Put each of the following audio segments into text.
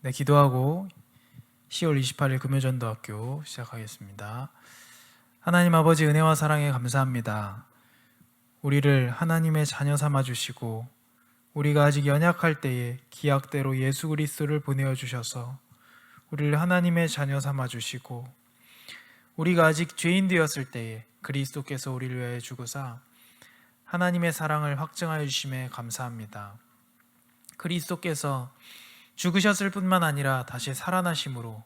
네, 기도하고 10월 28일 금요전도학교 시작하겠습니다. 하나님 아버지 은혜와 사랑에 감사합니다. 우리를 하나님의 자녀 삼아 주시고 우리가 아직 연약할 때에 기약대로 예수 그리스도를 보내어 주셔서 우리를 하나님의 자녀 삼아 주시고 우리가 아직 죄인 되었을 때에 그리스도께서 우리를 위하여 죽으사 하나님의 사랑을 확증하여 주심에 감사합니다. 그리스도께서 죽으셨을 뿐만 아니라 다시 살아나심으로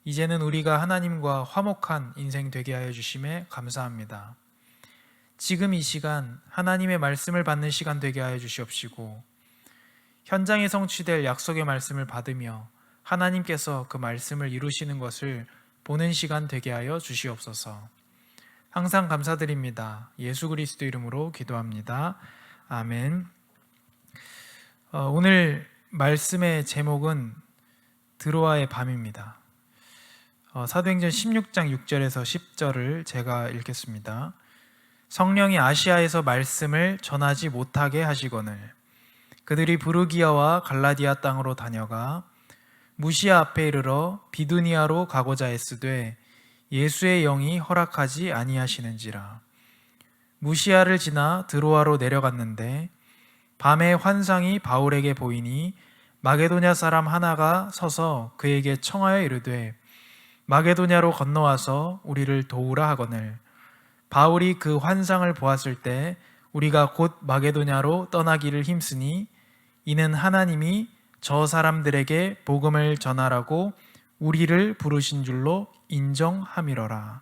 이제는 우리가 하나님과 화목한 인생 되게 하여 주심에 감사합니다. 지금 이 시간 하나님의 말씀을 받는 시간 되게 하여 주시옵시고 현장에 성취될 약속의 말씀을 받으며 하나님께서 그 말씀을 이루시는 것을 보는 시간 되게 하여 주시옵소서. 항상 감사드립니다. 예수 그리스도 이름으로 기도합니다. 아멘. 오늘 말씀의 제목은 드로아의 밤입니다. 사도행전 16장 6절에서 10절을 제가 읽겠습니다. 성령이 아시아에서 말씀을 전하지 못하게 하시거늘 그들이 부르기아와 갈라디아 땅으로 다녀가 무시아 앞에 이르러 비두니아로 가고자 했으되 예수의 영이 허락하지 아니하시는지라. 무시아를 지나 드로아로 내려갔는데 밤에 환상이 바울에게 보이니 마게도냐 사람 하나가 서서 그에게 청하여 이르되 마게도냐로 건너와서 우리를 도우라 하거늘 바울이 그 환상을 보았을 때 우리가 곧 마게도냐로 떠나기를 힘쓰니 이는 하나님이 저 사람들에게 복음을 전하라고 우리를 부르신 줄로 인정함이러라.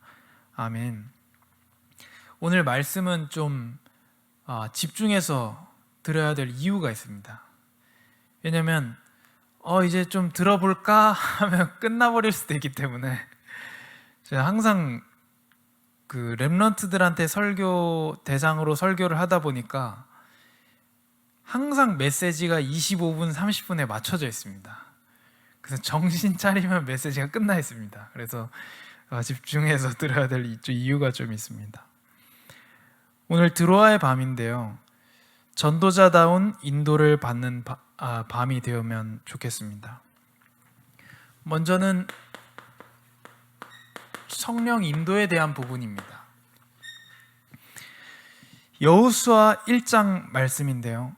아멘. 오늘 말씀은 좀 집중해서 들어야 될 이유가 있습니다. 왜냐면 이제 좀 들어볼까 하면 끝나버릴 수도 있기 때문에 제가 항상 그 렘넌트들한테 설교 대상으로 설교를 하다 보니까 항상 메시지가 25분, 30분에 맞춰져 있습니다. 그래서 정신 차리면 메시지가 끝나 있습니다. 그래서 집중해서 들어야 될 이유가 좀 있습니다. 오늘 드로아의 밤인데요. 전도자다운 인도를 받는 밤이 되면 좋겠습니다. 먼저는 성령 인도에 대한 부분입니다. 여호수아 1장 말씀인데요.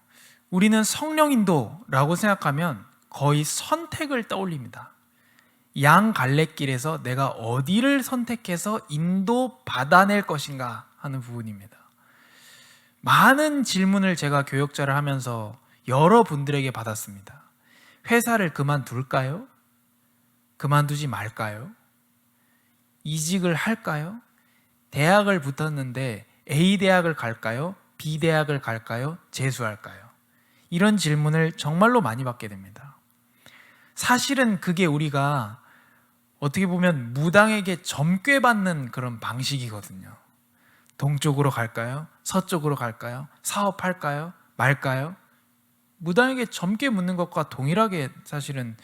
우리는 성령 인도라고 생각하면 거의 선택을 떠올립니다. 양 갈래길에서 내가 어디를 선택해서 인도 받아낼 것인가 하는 부분입니다. 많은 질문을 제가 교역자를 하면서 여러분들에게 받았습니다. 회사를 그만둘까요? 그만두지 말까요? 이직을 할까요? 대학을 붙었는데 A 대학을 갈까요? B 대학을 갈까요? 재수할까요? 이런 질문을 정말로 많이 받게 됩니다. 사실은 그게 우리가 어떻게 보면 무당에게 점괘받는 그런 방식이거든요. 동쪽으로 갈까요? 서쪽으로 갈까요? 사업할까요? 말까요? 무당에게 점괘 묻는 것과 동일하게 사실은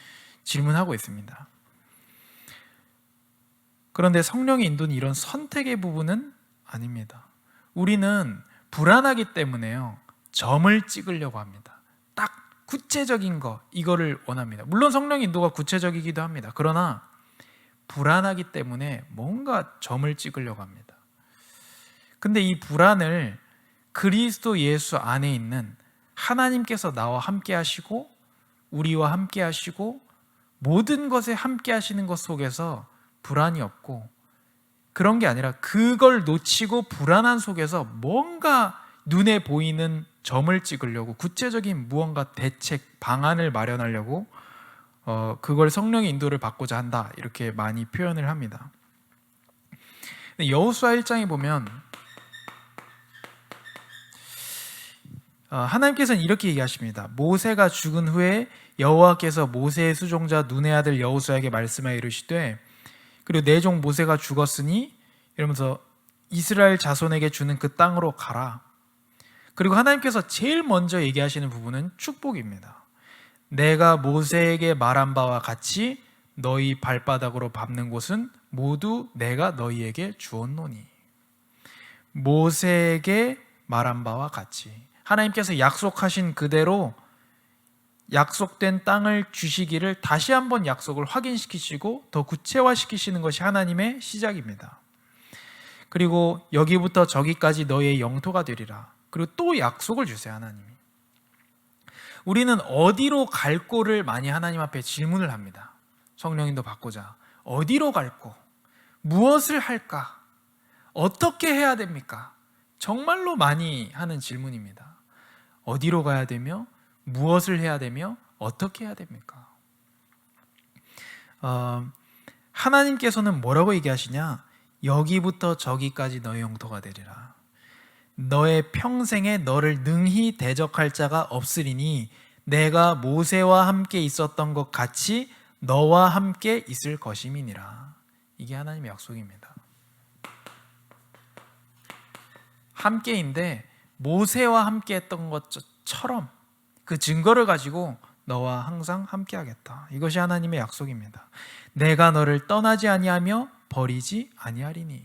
질문하고 있습니다. 그런데 성령의 인도는 이런 선택의 부분은 아닙니다. 우리는 불안하기 때문에요. 점을 찍으려고 합니다. 딱 구체적인 거, 이거를 원합니다. 물론 성령의 인도가 구체적이기도 합니다. 그러나 불안하기 때문에 뭔가 점을 찍으려고 합니다. 근데 이 불안을 그리스도 예수 안에 있는 하나님께서 나와 함께 하시고 우리와 함께 하시고 모든 것에 함께 하시는 것 속에서 불안이 없고, 그런 게 아니라 그걸 놓치고 불안한 속에서 뭔가 눈에 보이는 점을 찍으려고 구체적인 무언가 대책, 방안을 마련하려고 그걸 성령의 인도를 받고자 한다, 이렇게 많이 표현을 합니다. 여호수아 1장에 보면 하나님께서는 이렇게 얘기하십니다. 모세가 죽은 후에 여호와께서 모세의 수종자 눈의 아들 여호수아에게 말씀하여 이르시되 그리고 내 종 모세가 죽었으니 이러면서 이스라엘 자손에게 주는 그 땅으로 가라. 그리고 하나님께서 제일 먼저 얘기하시는 부분은 축복입니다. 내가 모세에게 말한 바와 같이 너희 발바닥으로 밟는 곳은 모두 내가 너희에게 주었노니. 모세에게 말한 바와 같이 하나님께서 약속하신 그대로 약속된 땅을 주시기를 다시 한번 약속을 확인시키시고 더 구체화시키시는 것이 하나님의 시작입니다. 그리고 여기부터 저기까지 너의 영토가 되리라. 그리고 또 약속을 주세요, 하나님이. 우리는 어디로 갈 거를 많이 하나님 앞에 질문을 합니다. 성령님도 받고자 어디로 갈 거? 무엇을 할까? 어떻게 해야 됩니까? 정말로 많이 하는 질문입니다. 어디로 가야 되며 무엇을 해야 되며 어떻게 해야 됩니까? 하나님께서는 뭐라고 얘기하시냐? 여기부터 저기까지 너의 영토가 되리라. 너의 평생에 너를 능히 대적할 자가 없으리니 내가 모세와 함께 있었던 것 같이 너와 함께 있을 것임이니라. 이게 하나님의 약속입니다. 함께인데 모세와 함께 했던 것처럼 그 증거를 가지고 너와 항상 함께하겠다. 이것이 하나님의 약속입니다. 내가 너를 떠나지 아니하며 버리지 아니하리니.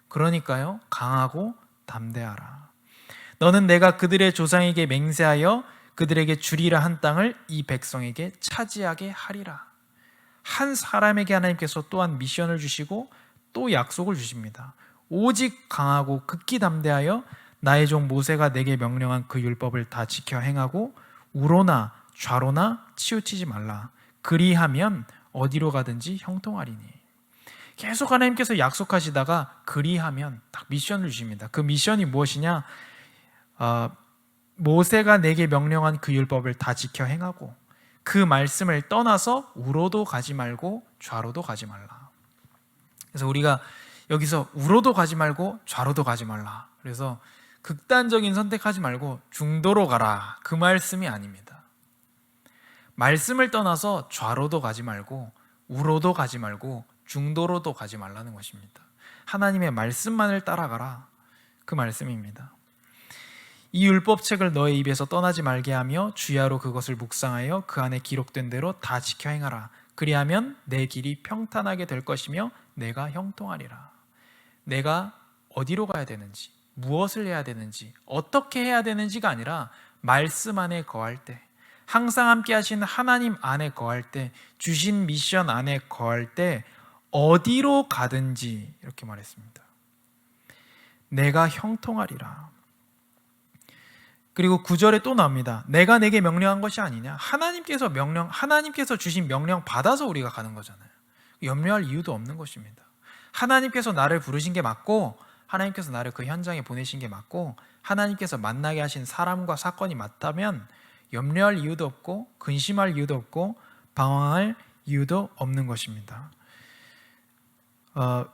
그러니까요, 강하고 담대하라. 너는 내가 그들의 조상에게 맹세하여 그들에게 주리라 한 땅을 이 백성에게 차지하게 하리라. 한 사람에게 하나님께서 또한 미션을 주시고 또 약속을 주십니다. 오직 강하고 극히 담대하여 나의 종 모세가 내게 명령한 그 율법을 다 지켜 행하고 우로나 좌로나 치우치지 말라. 그리하면 어디로 가든지 형통하리니. 계속 하나님께서 약속하시다가 그리하면 딱 미션을 주십니다. 그 미션이 무엇이냐? 모세가 내게 명령한 그 율법을 다 지켜 행하고 그 말씀을 떠나서 우로도 가지 말고 좌로도 가지 말라. 그래서 우리가 여기서 우로도 가지 말고 좌로도 가지 말라. 그래서 극단적인 선택하지 말고 중도로 가라. 그 말씀이 아닙니다. 말씀을 떠나서 좌로도 가지 말고 우로도 가지 말고 중도로도 가지 말라는 것입니다. 하나님의 말씀만을 따라가라. 그 말씀입니다. 이 율법책을 너의 입에서 떠나지 말게 하며 주야로 그것을 묵상하여 그 안에 기록된 대로 다 지켜 행하라. 그리하면 내 길이 평탄하게 될 것이며 내가 형통하리라. 내가 어디로 가야 되는지, 무엇을 해야 되는지, 어떻게 해야 되는지가 아니라 말씀 안에 거할 때, 항상 함께 하신 하나님 안에 거할 때, 주신 미션 안에 거할 때 어디로 가든지 이렇게 말했습니다. 내가 형통하리라. 그리고 9절에 또 나옵니다. 내가 내게 명령한 것이 아니냐? 하나님께서 주신 명령 받아서 우리가 가는 거잖아요. 염려할 이유도 없는 것입니다. 하나님께서 나를 부르신 게 맞고, 하나님께서 나를 그 현장에 보내신 게 맞고, 하나님께서 만나게 하신 사람과 사건이 맞다면 염려할 이유도 없고, 근심할 이유도 없고, 방황할 이유도 없는 것입니다.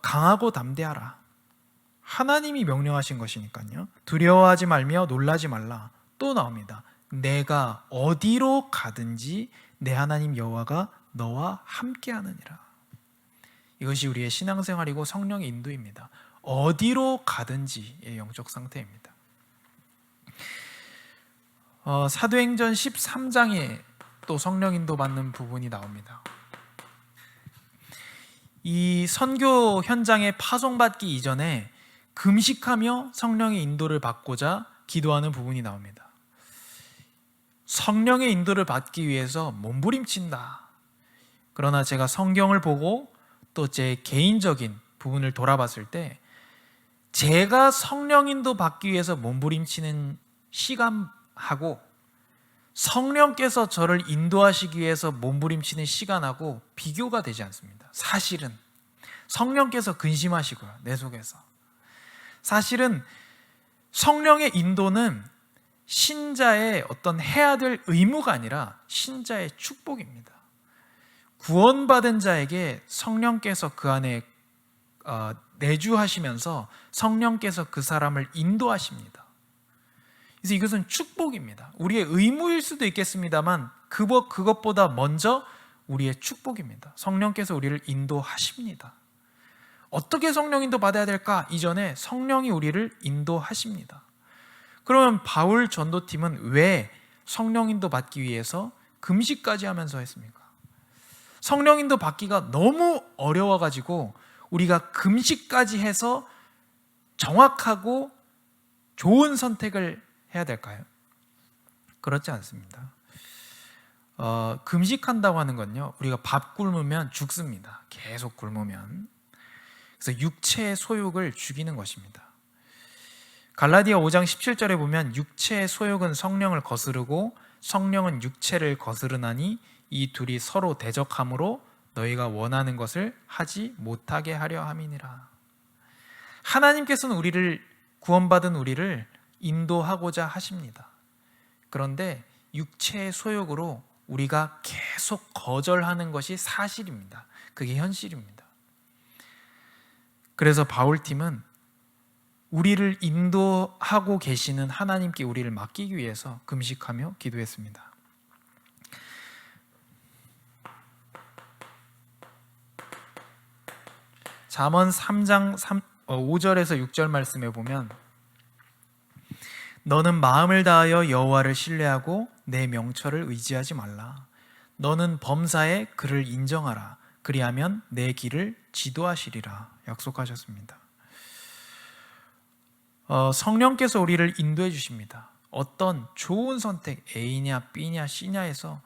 강하고 담대하라. 하나님이 명령하신 것이니까요. 두려워하지 말며 놀라지 말라. 또 나옵니다. 내가 어디로 가든지 내 하나님 여호와가 너와 함께하느니라. 이것이 우리의 신앙생활이고 성령의 인도입니다. 어디로 가든지의 영적 상태입니다. 사도행전 13장에 또 성령 인도 받는 부분이 나옵니다. 이 선교 현장에 파송받기 이전에 금식하며 성령의 인도를 받고자 기도하는 부분이 나옵니다. 성령의 인도를 받기 위해서 몸부림친다. 그러나 제가 성경을 보고 또 제 개인적인 부분을 돌아봤을 때 제가 성령 인도 받기 위해서 몸부림치는 시간하고 성령께서 저를 인도하시기 위해서 몸부림치는 시간하고 비교가 되지 않습니다. 사실은 성령께서 근심하시고요, 내 속에서. 사실은 성령의 인도는 신자의 어떤 해야 될 의무가 아니라 신자의 축복입니다. 구원받은 자에게 성령께서 그 안에 내주하시면서 성령께서 그 사람을 인도하십니다. 그래서 이것은 축복입니다. 우리의 의무일 수도 있겠습니다만 그것보다 먼저 우리의 축복입니다. 성령께서 우리를 인도하십니다. 어떻게 성령 인도 받아야 될까? 이전에 성령이 우리를 인도하십니다. 그러면 바울 전도팀은 왜 성령 인도 받기 위해서 금식까지 하면서 했습니까? 성령 인도 받기가 너무 어려워가지고 우리가 금식까지 해서 정확하고 좋은 선택을 해야 될까요? 그렇지 않습니다. 금식한다고 하는 건요, 우리가 밥 굶으면 죽습니다. 계속 굶으면. 그래서 육체의 소욕을 죽이는 것입니다. 갈라디아 5장 17절에 보면 육체의 소욕은 성령을 거스르고 성령은 육체를 거스르나니 이 둘이 서로 대적함으로 너희가 원하는 것을 하지 못하게 하려 함이니라. 하나님께서는 구원받은 우리를 인도하고자 하십니다. 그런데 육체의 소욕으로 우리가 계속 거절하는 것이 사실입니다. 그게 현실입니다. 그래서 바울팀은 우리를 인도하고 계시는 하나님께 우리를 맡기기 위해서 금식하며 기도했습니다. 잠언 3장 5절에서 6절 말씀에 보면 너는 마음을 다하여 여호와를 신뢰하고 내 명철을 의지하지 말라. 너는 범사에 그를 인정하라. 그리하면 내 길을 지도하시리라. 약속하셨습니다. 성령께서 우리를 인도해 주십니다. 어떤 좋은 선택, A냐 B냐 C냐에서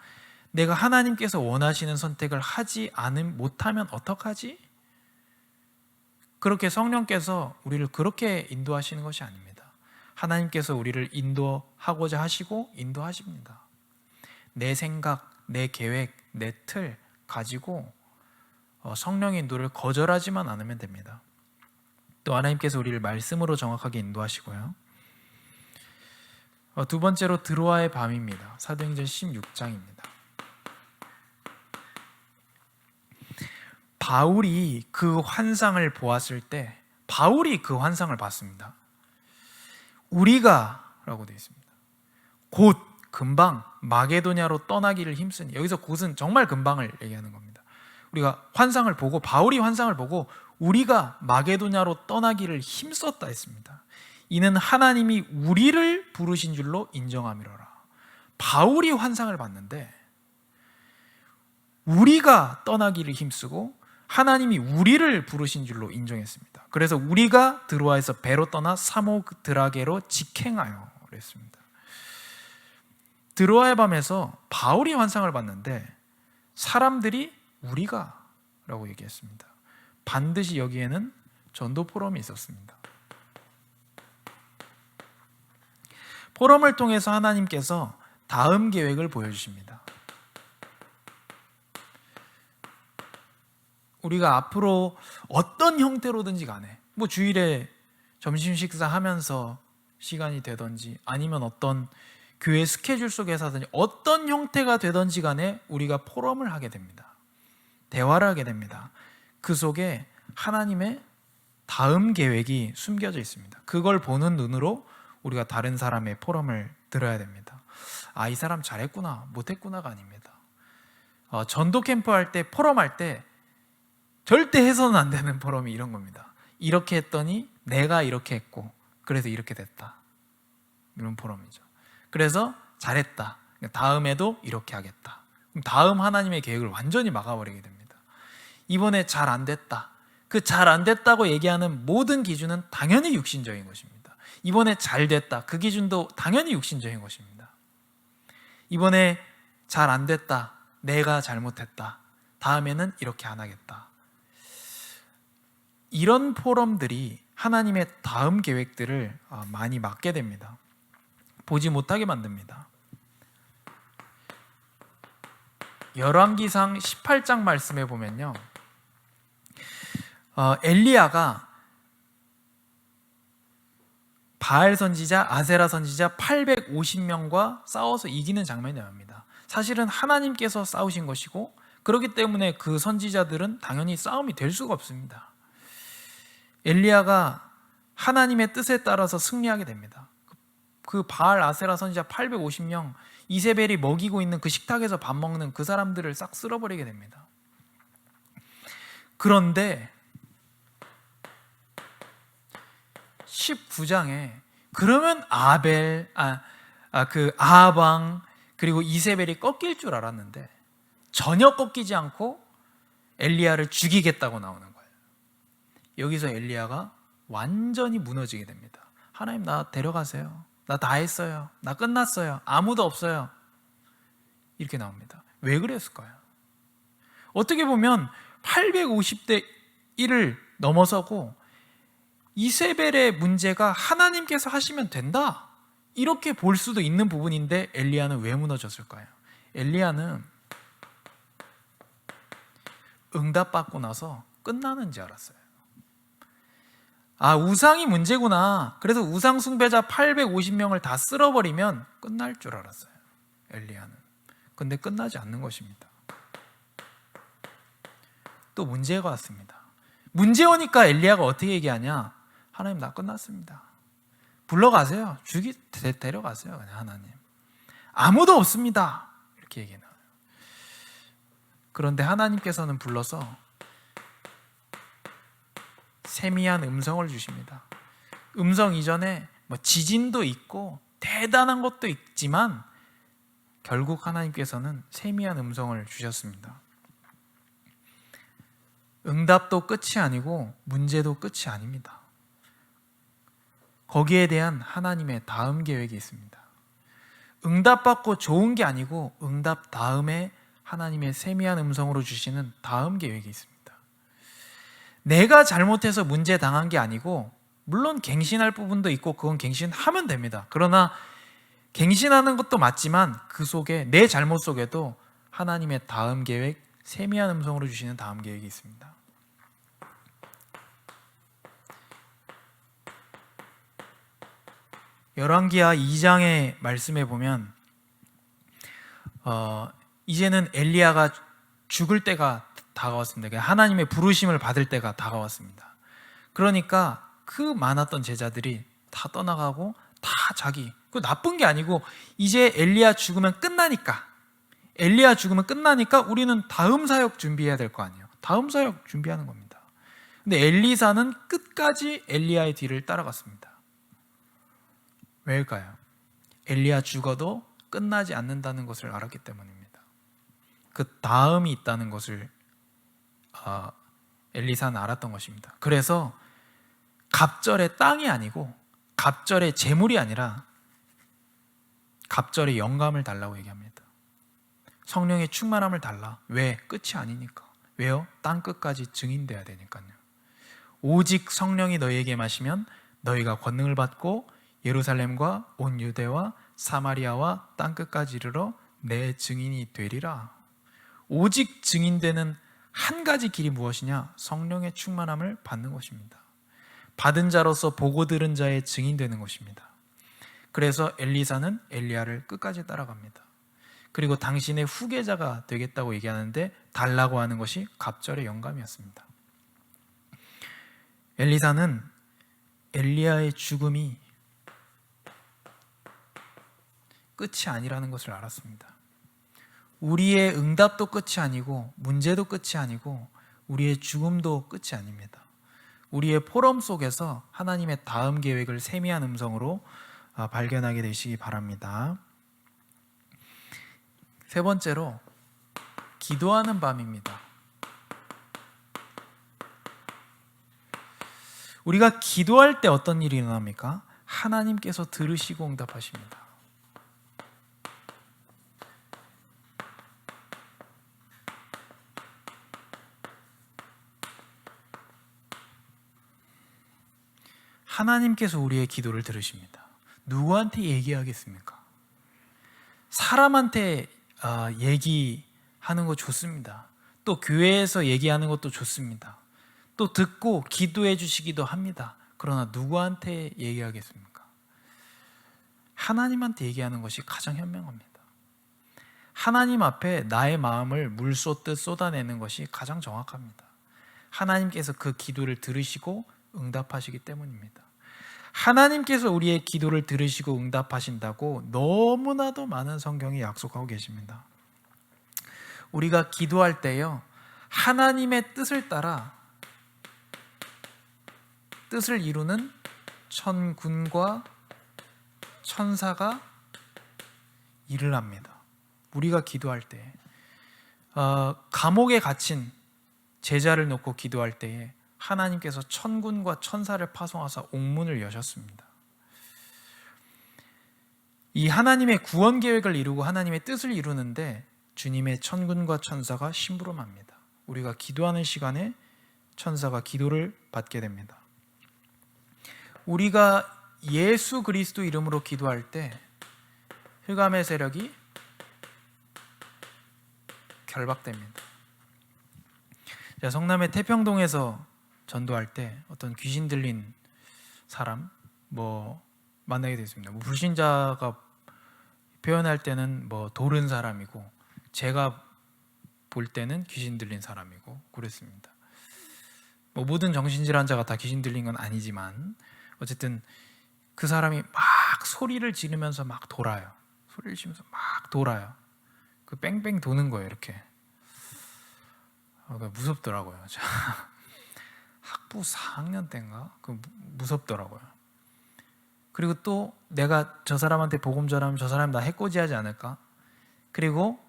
내가 하나님께서 원하시는 선택을 못하면 어떡하지? 그렇게 성령께서 우리를 그렇게 인도하시는 것이 아닙니다. 하나님께서 우리를 인도하고자 하시고 인도하십니다. 내 생각, 내 계획, 내 틀 가지고 성령의 인도를 거절하지만 않으면 됩니다. 또 하나님께서 우리를 말씀으로 정확하게 인도하시고요. 두 번째로 드로아의 밤입니다. 사도행전 16장입니다. 바울이 그 환상을 보았을 때 바울이 그 환상을 봤습니다. 우리가 라고 되어 있습니다. 곧 금방 마게도냐로 떠나기를 힘쓰니, 여기서 곧은 정말 금방을 얘기하는 겁니다. 우리가 환상을 보고, 바울이 환상을 보고 우리가 마게도냐로 떠나기를 힘썼다 했습니다. 이는 하나님이 우리를 부르신 줄로 인정함이로라. 바울이 환상을 봤는데 우리가 떠나기를 힘쓰고 하나님이 우리를 부르신 줄로 인정했습니다. 그래서 우리가 드로아에서 배로 떠나 사모드라게로 직행하여 그랬습니다. 드로아의 밤에서 바울이 환상을 봤는데 사람들이 우리가 라고 얘기했습니다. 반드시 여기에는 전도 포럼이 있었습니다. 포럼을 통해서 하나님께서 다음 계획을 보여주십니다. 우리가 앞으로 어떤 형태로든지 간에 주일에 점심 식사하면서 시간이 되든지 아니면 어떤 교회 스케줄 속에서 하든지 어떤 형태가 되든지 간에 우리가 포럼을 하게 됩니다. 대화를 하게 됩니다. 그 속에 하나님의 다음 계획이 숨겨져 있습니다. 그걸 보는 눈으로 우리가 다른 사람의 포럼을 들어야 됩니다. 아, 이 사람 잘했구나, 못했구나가 아닙니다. 전도 캠프 할 때, 포럼 할 때 절대 해서는 안 되는 포럼이 이런 겁니다. 이렇게 했더니 내가 이렇게 했고 그래서 이렇게 됐다. 이런 포럼이죠. 그래서 잘했다. 다음에도 이렇게 하겠다. 그럼 다음 하나님의 계획을 완전히 막아버리게 됩니다. 이번에 잘 안 됐다. 그 잘 안 됐다고 얘기하는 모든 기준은 당연히 육신적인 것입니다. 이번에 잘 됐다. 그 기준도 당연히 육신적인 것입니다. 이번에 잘 안 됐다. 내가 잘못했다. 다음에는 이렇게 안 하겠다. 이런 포럼들이 하나님의 다음 계획들을 많이 막게 됩니다. 보지 못하게 만듭니다. 열왕기상 18장 말씀에 보면요, 엘리야가 바알 선지자, 아세라 선지자 850명과 싸워서 이기는 장면이 나옵니다. 사실은 하나님께서 싸우신 것이고 그렇기 때문에 그 선지자들은 당연히 싸움이 될 수가 없습니다. 엘리야가 하나님의 뜻에 따라서 승리하게 됩니다. 그 바알, 아세라 선지자 850명, 이세벨이 먹이고 있는 그 식탁에서 밥 먹는 그 사람들을 싹 쓸어버리게 됩니다. 그런데 19장에 그러면 아합왕 그리고 이세벨이 꺾일 줄 알았는데 전혀 꺾이지 않고 엘리야를 죽이겠다고 나오는 거예요. 여기서 엘리야가 완전히 무너지게 됩니다. 하나님, 나 데려가세요. 나 다 했어요. 나 끝났어요. 아무도 없어요. 이렇게 나옵니다. 왜 그랬을까요? 어떻게 보면 850대 1을 넘어서고 이세벨의 문제가 하나님께서 하시면 된다, 이렇게 볼 수도 있는 부분인데 엘리야는 왜 무너졌을까요? 엘리야는 응답받고 나서 끝나는 줄 알았어요. 아, 우상이 문제구나. 그래서 우상 숭배자 850명을 다 쓸어버리면 끝날 줄 알았어요, 엘리야는. 근데 끝나지 않는 것입니다. 또 문제가 왔습니다. 문제 오니까 엘리야가 어떻게 얘기하냐? 하나님, 나 끝났습니다. 불러가세요. 데려가세요. 그냥 하나님. 아무도 없습니다. 이렇게 얘기해요. 그런데 하나님께서는 불러서 세미한 음성을 주십니다. 음성 이전에 지진도 있고 대단한 것도 있지만 결국 하나님께서는 세미한 음성을 주셨습니다. 응답도 끝이 아니고 문제도 끝이 아닙니다. 거기에 대한 하나님의 다음 계획이 있습니다. 응답받고 좋은 게 아니고 응답 다음에 하나님의 세미한 음성으로 주시는 다음 계획이 있습니다. 내가 잘못해서 문제 당한 게 아니고, 물론 갱신할 부분도 있고 그건 갱신하면 됩니다. 그러나 갱신하는 것도 맞지만 그 속에, 내 잘못 속에도 하나님의 다음 계획, 세미한 음성으로 주시는 다음 계획이 있습니다. 열왕기하 2장의 말씀에 보면 이제는 엘리야가 죽을 때가 다가왔습니다. 하나님의 부르심을 받을 때가 다가왔습니다. 그러니까 그 많았던 제자들이 다 떠나가고 다 자기, 그 나쁜 게 아니고 이제 엘리야 죽으면 끝나니까 우리는 다음 사역 준비해야 될 거 아니에요. 다음 사역 준비하는 겁니다. 근데 엘리사는 끝까지 엘리야의 뒤를 따라갔습니다. 왜일까요? 엘리야 죽어도 끝나지 않는다는 것을 알았기 때문입니다. 그 다음이 있다는 것을 엘리사는 알았던 것입니다. 그래서 갑절의 땅이 아니고, 갑절의 재물이 아니라 갑절의 영감을 달라고 얘기합니다. 성령의 충만함을 달라. 왜? 끝이 아니니까. 왜요? 땅 끝까지 증인돼야 되니까요. 오직 성령이 너희에게 마시면 너희가 권능을 받고 예루살렘과 온 유대와 사마리아와 땅 끝까지 이르러 내 증인이 되리라. 오직 증인되는 한 가지 길이 무엇이냐? 성령의 충만함을 받는 것입니다. 받은 자로서 보고 들은 자의 증인되는 것입니다. 그래서 엘리사는 엘리야를 끝까지 따라갑니다. 그리고 당신의 후계자가 되겠다고 얘기하는데 달라고 하는 것이 갑절의 영감이었습니다. 엘리사는 엘리야의 죽음이 끝이 아니라는 것을 알았습니다. 우리의 응답도 끝이 아니고 문제도 끝이 아니고 우리의 죽음도 끝이 아닙니다. 우리의 포럼 속에서 하나님의 다음 계획을 세미한 음성으로 발견하게 되시기 바랍니다. 세 번째로, 기도하는 밤입니다. 우리가 기도할 때 어떤 일이 일어납니까? 하나님께서 들으시고 응답하십니다. 하나님께서 우리의 기도를 들으십니다. 누구한테 얘기하겠습니까? 사람한테 얘기하는 거 좋습니다. 또 교회에서 얘기하는 것도 좋습니다. 또 듣고 기도해 주시기도 합니다. 그러나 누구한테 얘기하겠습니까? 하나님한테 얘기하는 것이 가장 현명합니다. 하나님 앞에 나의 마음을 물 쏟듯 쏟아내는 것이 가장 정확합니다. 하나님께서 그 기도를 들으시고 응답하시기 때문입니다. 하나님께서 우리의 기도를 들으시고 응답하신다고 너무나도 많은 성경이 약속하고 계십니다. 우리가 기도할 때요, 하나님의 뜻을 따라 뜻을 이루는 천군과 천사가 일을 합니다. 우리가 기도할 때, 감옥에 갇힌 제자를 놓고 기도할 때에 하나님께서 천군과 천사를 파송하사 옥문을 여셨습니다. 이 하나님의 구원 계획을 이루고 하나님의 뜻을 이루는데 주님의 천군과 천사가 심부름합니다. 우리가 기도하는 시간에 천사가 기도를 받게 됩니다. 우리가 예수 그리스도 이름으로 기도할 때 흑암의 세력이 결박됩니다. 제가 성남의 태평동에서 전도할 때 어떤 귀신 들린 사람 만나게 됐습니다. 불신자가 표현할 때는 돌은 사람이고 제가 볼 때는 귀신 들린 사람이고 그랬습니다. 모든 정신질환자가 다 귀신 들린 건 아니지만 어쨌든 그 사람이 막 소리를 지르면서 막 돌아요. 소리를 지르면서 막 돌아요. 그 뺑뺑 도는 거예요, 이렇게. 무섭더라고요. 학부 4학년 때인가? 무섭더라고요. 그리고 또 내가 저 사람한테 복음 전하면 저 사람이 나 해코지하지 않을까? 그리고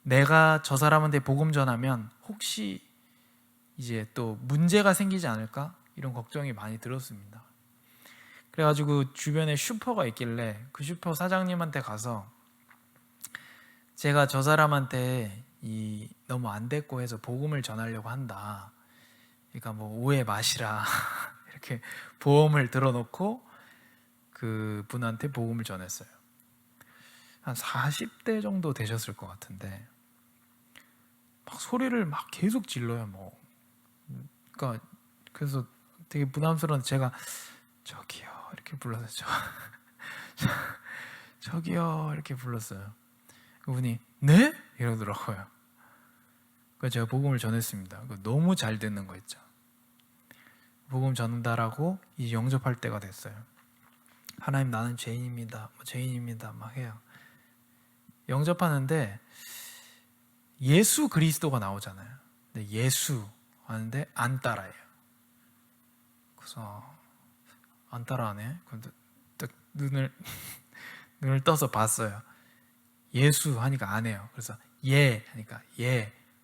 내가 저 사람한테 복음 전하면 혹시 이제 또 문제가 생기지 않을까? 이런 걱정이 많이 들었습니다. 그래가지고 주변에 슈퍼가 있길래 그 슈퍼 사장님한테 가서 제가 저 사람한테 너무 안 됐고 해서 복음을 전하려고 한다. 그러니까 오해 마시라. 이렇게 보험을 들어놓고 그 분한테 복음을 전했어요. 한 40대 정도 되셨을 것 같은데 막 소리를 막 계속 질러요. 그러니까 그래서 되게 부담스러운 제가 저기요 이렇게 불렀어요. 저기요 이렇게 불렀어요. 그분이 네? 이러더라고요. 그래서 제가 복음을 전했습니다. 너무 잘 듣는 거 있죠. 복음 전달하고 이제 영접할 때가 됐어요. 하나님 나는 죄인입니다. 죄인입니다. 막 해요. 영접하는데 예수 그리스도가 나오잖아요. 근데 예수 하는데 안 따라해요. 그래서 안 따라하네. 근데 딱 눈을 떠서 봤어요. 예수 하니까 안 해요. 그래서 예 하니까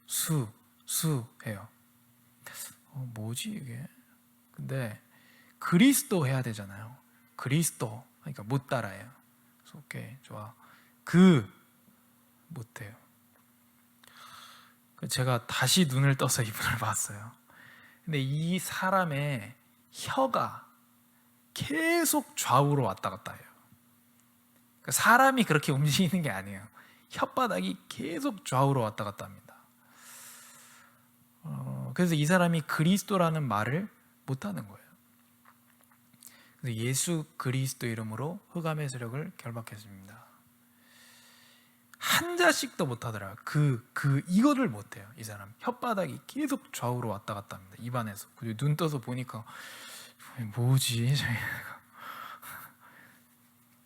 수 해요. 뭐지 이게? 근데 그리스도 해야 되잖아요. 그리스도 하니까 못 따라해요. 그래서 오케이 좋아. 못해요. 제가 다시 눈을 떠서 이분을 봤어요. 근데 이 사람의 혀가 계속 좌우로 왔다 갔다 해요. 사람이 그렇게 움직이는 게 아니에요. 혓바닥이 계속 좌우로 왔다 갔다 합니다. 그래서 이 사람이 그리스도라는 말을 못하는 거예요. 그래서 예수 그리스도 이름으로 흑암의 세력을 결박했습니다. 한자씩도 못하더라고요. 이거를 못해요. 이 사람 혓바닥이 계속 좌우로 왔다 갔다 합니다. 입안에서. 그리고 눈 떠서 보니까 뭐지?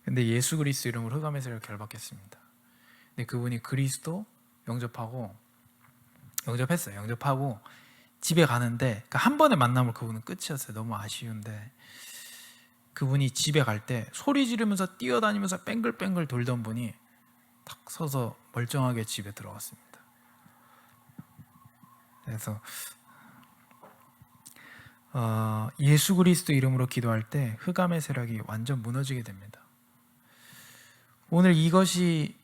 근데 예수 그리스도 이름으로 흑암의 세력을 결박했습니다. 근데 그분이 그리스도 영접했어요. 영접하고 집에 가는데 한 번의 만남을 그분은 끝이었어요. 너무 아쉬운데 그분이 집에 갈 때 소리 지르면서 뛰어다니면서 뺑글뺑글 돌던 분이 탁 서서 멀쩡하게 집에 들어왔습니다. 그래서 예수 그리스도 이름으로 기도할 때 흑암의 세력이 완전 무너지게 됩니다. 오늘 이것이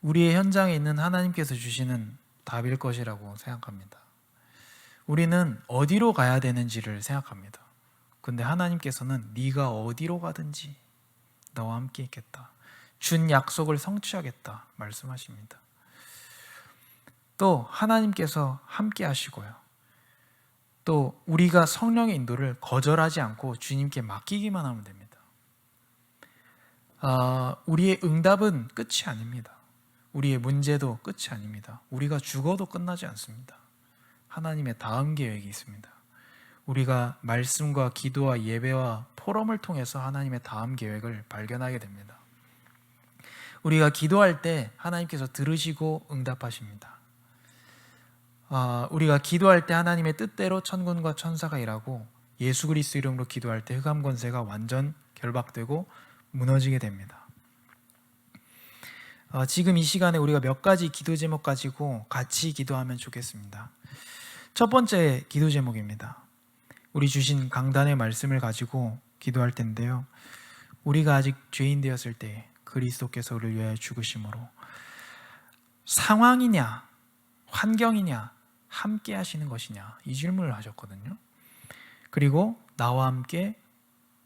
우리의 현장에 있는 하나님께서 주시는 답일 것이라고 생각합니다. 우리는 어디로 가야 되는지를 생각합니다. 근데 하나님께서는 네가 어디로 가든지 너와 함께 있겠다. 준 약속을 성취하겠다 말씀하십니다. 또 하나님께서 함께 하시고요. 또 우리가 성령의 인도를 거절하지 않고 주님께 맡기기만 하면 됩니다. 우리의 응답은 끝이 아닙니다. 우리의 문제도 끝이 아닙니다. 우리가 죽어도 끝나지 않습니다. 하나님의 다음 계획이 있습니다. 우리가 말씀과 기도와 예배와 포럼을 통해서 하나님의 다음 계획을 발견하게 됩니다. 우리가 기도할 때 하나님께서 들으시고 응답하십니다. 우리가 기도할 때 하나님의 뜻대로 천군과 천사가 일하고 예수 그리스도 이름으로 기도할 때 흑암 권세가 완전 결박되고 무너지게 됩니다. 지금 이 시간에 우리가 몇 가지 기도 제목 가지고 같이 기도하면 좋겠습니다. 첫 번째 기도 제목입니다. 우리 주신 강단의 말씀을 가지고 기도할 텐데요. 우리가 아직 죄인 되었을 때 그리스도께서 우리를 위하여 죽으심으로 상황이냐 환경이냐 함께 하시는 것이냐 이 질문을 하셨거든요. 그리고 나와 함께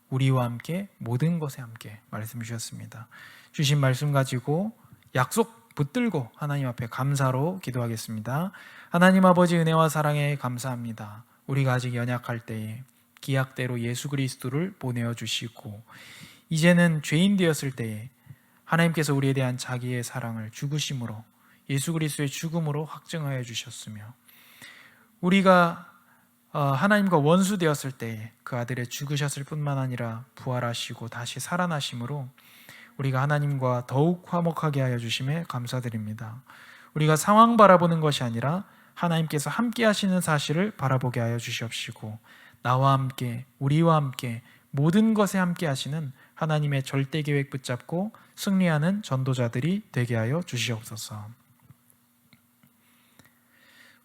우리와 함께 모든 것에 함께 말씀 주셨습니다. 주신 말씀 가지고 약속 붙들고 하나님 앞에 감사로 기도하겠습니다. 하나님 아버지 은혜와 사랑에 감사합니다. 우리가 아직 연약할 때에 기약대로 예수 그리스도를 보내어 주시고 이제는 죄인 되었을 때에 하나님께서 우리에 대한 자기의 사랑을 죽으심으로 예수 그리스도의 죽음으로 확증하여 주셨으며 우리가 하나님과 원수 되었을 때에 그 아들의 죽으셨을 뿐만 아니라 부활하시고 다시 살아나심으로 우리가 하나님과 더욱 화목하게 하여 주심에 감사드립니다. 우리가 상황 바라보는 것이 아니라 하나님께서 함께 하시는 사실을 바라보게 하여 주시옵시고 나와 함께 우리와 함께 모든 것에 함께 하시는 하나님의 절대 계획 붙잡고 승리하는 전도자들이 되게 하여 주시옵소서.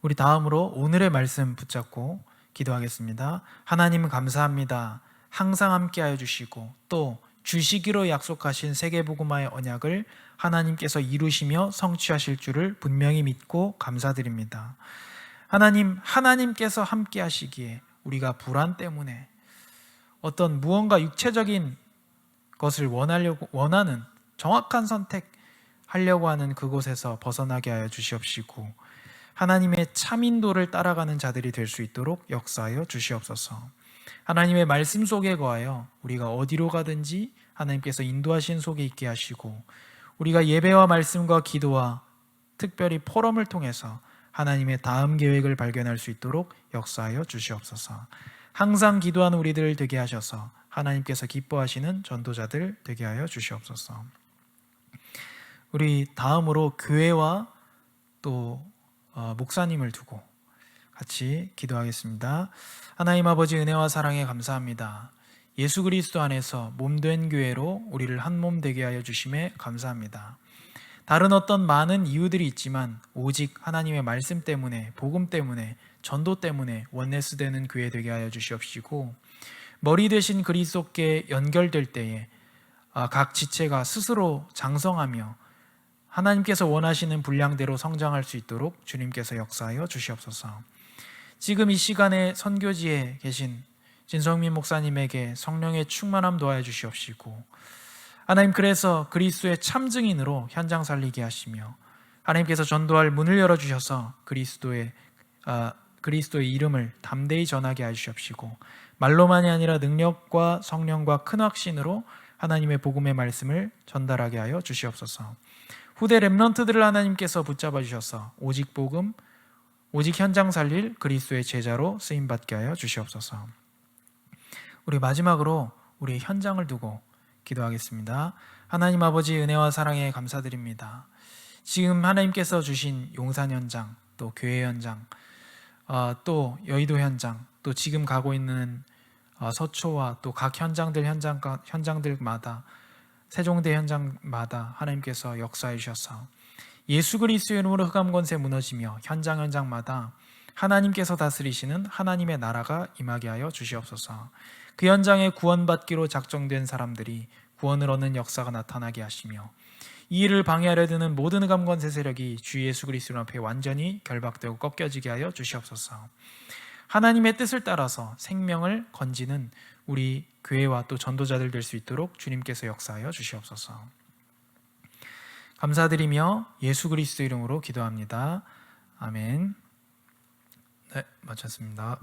우리 다음으로 오늘의 말씀 붙잡고 기도하겠습니다. 하나님 감사합니다. 항상 함께하여 주시고 또 주시기로 약속하신 세계복음화의 언약을 하나님께서 이루시며 성취하실 줄을 분명히 믿고 감사드립니다. 하나님께서 함께하시기에 우리가 불안 때문에 어떤 무언가 육체적인 것을 원하는 정확한 선택하려고 하는 그곳에서 벗어나게 하여 주시옵시고 하나님의 참인도를 따라가는 자들이 될 수 있도록 역사하여 주시옵소서. 하나님의 말씀 속에 거하여 우리가 어디로 가든지 하나님께서 인도하신 속에 있게 하시고 우리가 예배와 말씀과 기도와 특별히 포럼을 통해서 하나님의 다음 계획을 발견할 수 있도록 역사하여 주시옵소서. 항상 기도하는 우리들 되게 하셔서 하나님께서 기뻐하시는 전도자들 되게 하여 주시옵소서. 우리 다음으로 교회와 또 목사님을 두고 같이 기도하겠습니다. 하나님 아버지 은혜와 사랑에 감사합니다. 예수 그리스도 안에서 몸된 교회로 우리를 한 몸 되게 하여 주심에 감사합니다. 다른 어떤 많은 이유들이 있지만 오직 하나님의 말씀 때문에 복음 때문에 전도 때문에 원네스 되는 교회 되게 하여 주시옵시고 머리 되신 그리스도께 연결될 때에 각 지체가 스스로 장성하며 하나님께서 원하시는 분량대로 성장할 수 있도록 주님께서 역사하여 주시옵소서. 지금 이 시간에 선교지에 계신 진성민 목사님에게 성령의 충만함 도하여 주시옵시고 하나님 그래서 그리스도의 참증인으로 현장 살리게 하시며 하나님께서 전도할 문을 열어주셔서 그리스도의 이름을 담대히 전하게 하시옵시고 말로만이 아니라 능력과 성령과 큰 확신으로 하나님의 복음의 말씀을 전달하게 하여 주시옵소서. 후대 렘넌트들을 하나님께서 붙잡아 주셔서 오직 복음, 오직 현장 살릴 그리스도의 제자로 쓰임받게 하여 주시옵소서. 우리 마지막으로 우리 현장을 두고 기도하겠습니다. 하나님 아버지 은혜와 사랑에 감사드립니다. 지금 하나님께서 주신 용산 현장, 또 교회 현장, 또 여의도 현장, 또 지금 가고 있는 서초와 또 각 현장들마다 세종대 현장마다 하나님께서 역사해 주셔서 예수 그리스도의 이름으로 흑암 권세 무너지며 현장마다 하나님께서 다스리시는 하나님의 나라가 임하게 하여 주시옵소서. 그 현장에 구원받기로 작정된 사람들이 구원을 얻는 역사가 나타나게 하시며 이 일을 방해하려 드는 모든 흑암 권세 세력이 주 예수 그리스도 앞에 완전히 결박되고 꺾여지게 하여 주시옵소서. 하나님의 뜻을 따라서 생명을 건지는 우리 교회와 또 전도자들 될 수 있도록 주님께서 역사하여 주시옵소서. 감사드리며 예수 그리스도 이름으로 기도합니다. 아멘. 네, 마쳤습니다.